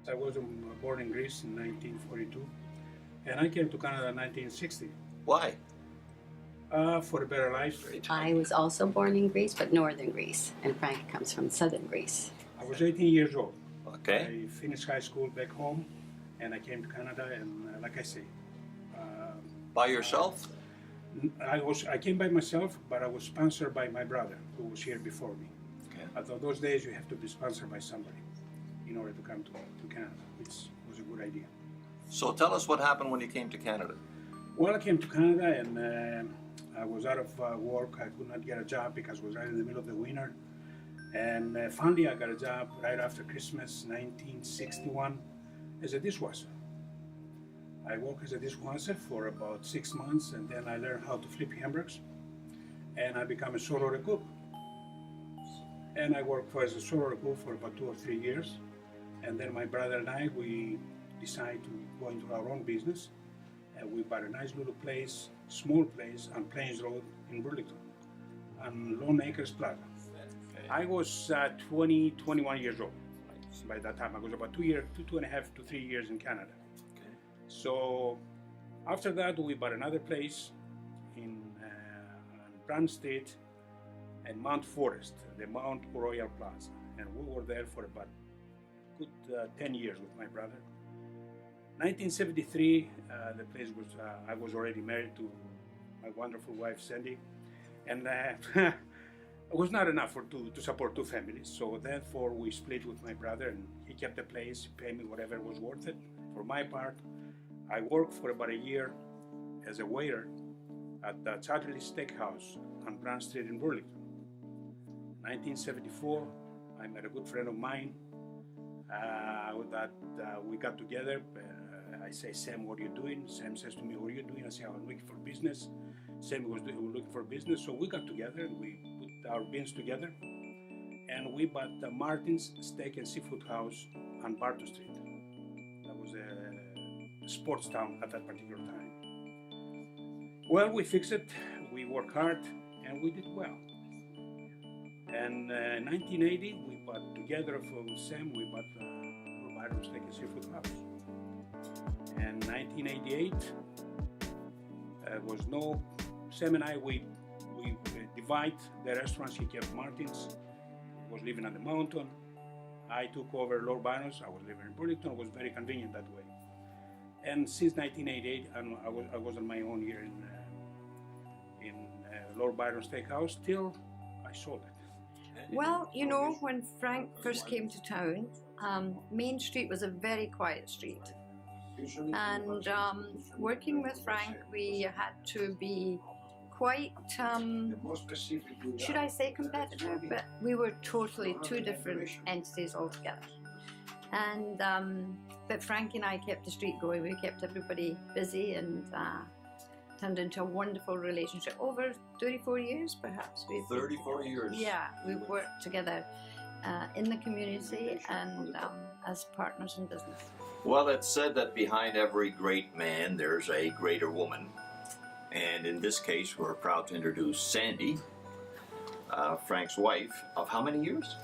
I was born in Greece in 1942, and I came to Canada in 1960 Why? for a better life. I was also born in Greece, but northern Greece, and Frank comes from southern Greece. I was 18 years old. Okay. I finished high school back home, and I came to Canada, and like I say, By yourself? I came by myself, but I was sponsored by my brother, who was here before me. Okay. I thought those days you have to be sponsored by somebody in order to come to Canada. It was a good idea. So tell us what happened when you came to Canada. Well, I came to Canada and I was out of work. I could not get a job because it was right in the middle of the winter. And finally I got a job right after Christmas, 1961, as a dishwasher. I worked as a dishwasher for about 6 months, and then I learned how to flip hamburgers, and I became a solo cook. And I worked as a solo cook for about 2 or 3 years, and then my brother and I, we decided to go into our own business, and we bought a nice little place, small place on Plains Road in Burlington, on Lone Acres Plaza. Okay. I was 21 years old by that time. I was about 2.5 to 3 years in Canada. Okay. So after that, we bought another place in Brown Street and Mount Forest, the Mount Royal Plaza. And we were there for about good 10 years with my brother. 1973, the place was, I was already married to my wonderful wife, Sandy. And it was not enough to support two families. So therefore we split with my brother, and he kept the place, paid me whatever was worth it. For my part, I worked for about a year as a waiter at the Chatterley Steakhouse on Brown Street in Burlington. 1974, I met a good friend of mine that we got together. I say, Sam, what are you doing? Sam says to me, what are you doing? I say, I'm looking for business. Sam was looking for business, so we got together and we put our bins together, and we bought the Martin's Steak and Seafood House on Barton Street. That was a sports town at that particular time. Well, we fixed it, we worked hard, and we did well. And in 1980, we bought together with Sam, we bought the Byron Steak and Seafood House. And 1988, was no, Sam and I, we divide the restaurants. He kept Martin's, was living on the mountain. I took over Lord Byron's, I was living in Burlington. It was very convenient that way. And since 1988, I was on my own here in Lord Byron's Steakhouse till I sold it. Well, you know, when Frank first came to town, Main Street was a very quiet street. And working with Frank, we had to be quite, should I say competitive? But we were totally two different entities altogether. And but Frank and I kept the street going. We kept everybody busy, and turned into a wonderful relationship over 34 years, perhaps. 34 years. Yeah, we've worked together in the community and as partners in business. Well, it's said that behind every great man, there's a greater woman. And in this case, we're proud to introduce Sandy, Frank's wife, of how many years?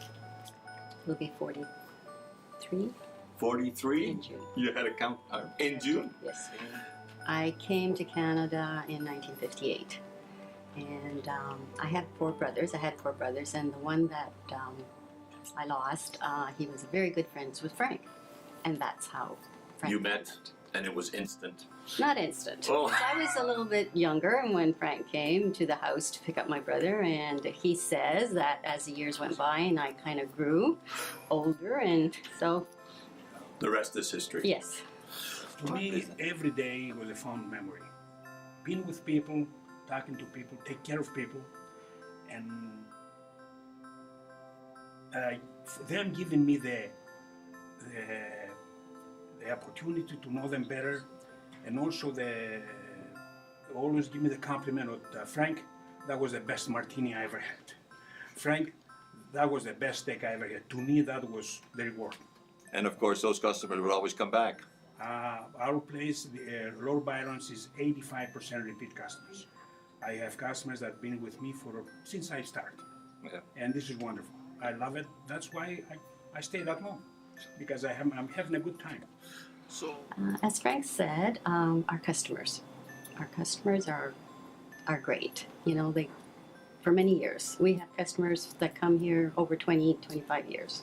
Will be 43 43? in June. You had a count in June? Yes. I came to Canada in 1958, and I had four brothers. And the one that I lost, he was very good friends with Frank, and that's how Frank You met, and it was instant. Not instant. Oh. I was a little bit younger when Frank came to the house to pick up my brother, and he says that as the years went by and I kind of grew older, and so... The rest is history. Yes. To me, every day was a fond memory. Being with people, talking to people, take care of people, and them giving me the opportunity to know them better, and also they always give me the compliment of Frank, that was the best martini I ever had. Frank, that was the best steak I ever had. To me, that was the reward. And of course, those customers would always come back. Our place, Lord Byron's, is 85% repeat customers. I have customers that have been with me since I started. Yeah. And this is wonderful. I love it. That's why I stay that long. because I'm having a good time. So, As Frank said, our customers are great. You know, they for many years. We have customers that come here over 20, 25 years.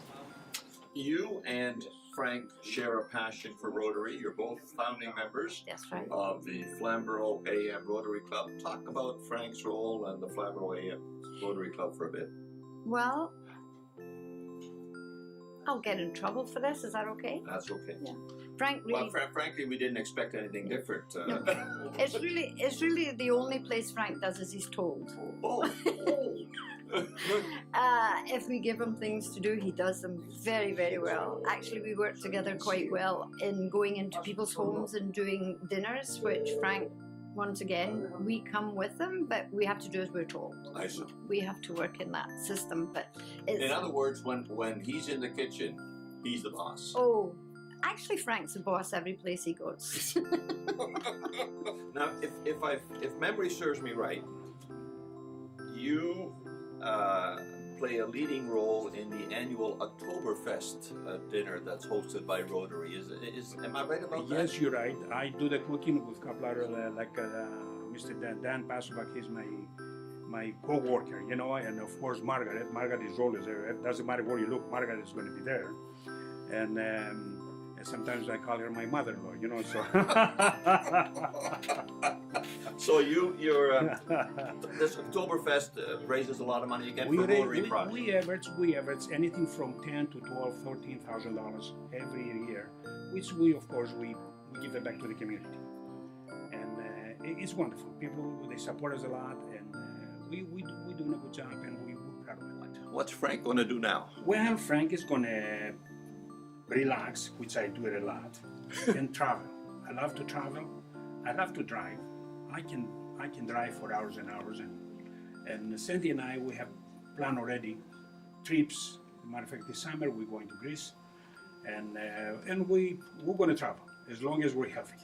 you and Frank share a passion for Rotary. You're both founding members That's right. of the Flamborough AM Rotary Club. Talk about Frank's role and the Flamborough AM Rotary Club for a bit. Well, I'll get in trouble for this. Is that okay? That's okay. Yeah. Frank really. Well, frankly, we didn't expect anything different. It's really the only place Frank does as he's told. Oh. If we give him things to do, he does them very, very well. Actually, we work together quite well in going into people's homes and doing dinners, which Frank, once again, we come with them, but we have to do as we're told. I see. We have to work in that system, but it's... In other words, when he's in the kitchen, he's the boss. Oh, actually, Frank's the boss every place he goes. Now, if memory serves me right, you play a leading role in the annual Oktoberfest dinner that's hosted by Rotary. Am I right about that? Yes, you're right. I do the cooking with a couple of Mr. Dan Pasovak. He's my co-worker, you know, and of course Margaret. Margaret is always there. It doesn't matter where you look, Margaret is going to be there. And sometimes I call her my mother-in-law, you know. So. So you're this Oktoberfest raises a lot of money again for Rotary projects. We average anything from $10,000 to $12,000, $13,000 every year, which we give it back to the community, and it's wonderful. People, they support us a lot, and we doing a good job, and we're proud of it. What's Frank going to do now? Well, Frank is gonna relax, which I do it a lot, and travel. I love to travel. I love to drive. I can drive for hours and hours, and Sandy and I, we have planned already trips. As a matter of fact, this summer we're going to Greece, and we're going to travel as long as we're healthy.